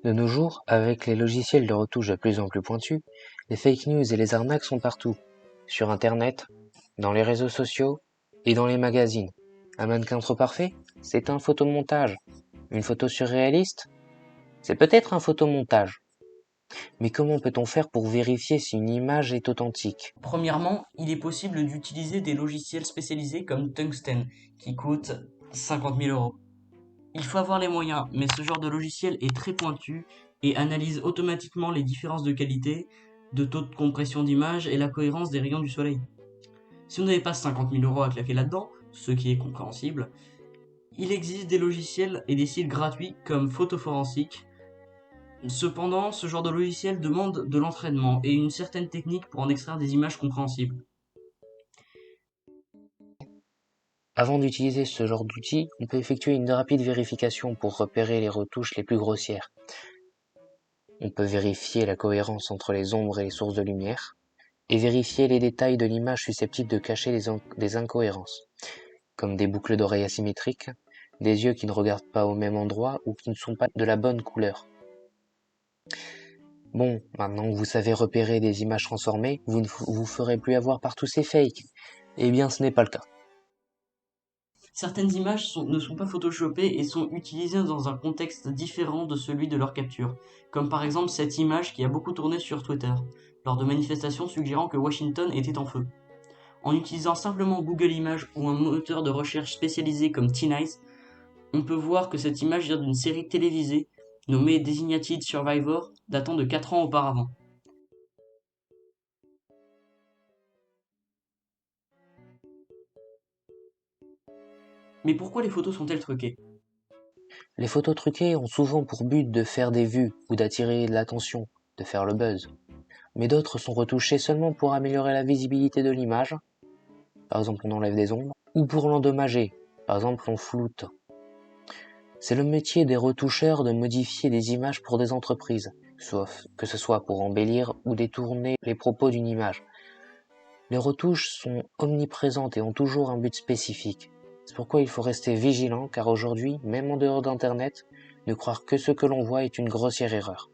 De nos jours, avec les logiciels de retouche de plus en plus pointus, les fake news et les arnaques sont partout. Sur Internet, dans les réseaux sociaux et dans les magazines. Un mannequin trop parfait, c'est un photomontage. Une photo surréaliste, c'est peut-être un photomontage. Mais comment peut-on faire pour vérifier si une image est authentique? Premièrement, il est possible d'utiliser des logiciels spécialisés comme Tungsten, qui coûtent 50 000 euros. Il faut avoir les moyens, mais ce genre de logiciel est très pointu et analyse automatiquement les différences de qualité, de taux de compression d'image et la cohérence des rayons du soleil. Si vous n'avez pas 50 000 euros à claquer là-dedans, ce qui est compréhensible, il existe des logiciels et des sites gratuits comme Photoforensic. Cependant, ce genre de logiciel demande de l'entraînement et une certaine technique pour en extraire des images compréhensibles. Avant d'utiliser ce genre d'outil, on peut effectuer une rapide vérification pour repérer les retouches les plus grossières. On peut vérifier la cohérence entre les ombres et les sources de lumière, et vérifier les détails de l'image susceptibles de cacher des incohérences, comme des boucles d'oreilles asymétriques, des yeux qui ne regardent pas au même endroit ou qui ne sont pas de la bonne couleur. Bon, maintenant que vous savez repérer des images transformées, vous ne vous ferez plus avoir par tous ces fakes. Eh bien, ce n'est pas le cas. Certaines images ne sont pas photoshopées et sont utilisées dans un contexte différent de celui de leur capture, comme par exemple cette image qui a beaucoup tourné sur Twitter, lors de manifestations suggérant que Washington était en feu. En utilisant simplement Google Images ou un moteur de recherche spécialisé comme T-Nice, on peut voir que cette image vient d'une série télévisée nommée Designated Survivor datant de 4 ans auparavant. Mais pourquoi les photos sont-elles truquées? Les photos truquées ont souvent pour but de faire des vues ou d'attirer l'attention, de faire le buzz. Mais d'autres sont retouchées seulement pour améliorer la visibilité de l'image, par exemple on enlève des ombres, ou pour l'endommager, par exemple on floute. C'est le métier des retoucheurs de modifier des images pour des entreprises, sauf que ce soit pour embellir ou détourner les propos d'une image. Les retouches sont omniprésentes et ont toujours un but spécifique. C'est pourquoi il faut rester vigilant car aujourd'hui, même en dehors d'Internet, de croire que ce que l'on voit est une grossière erreur.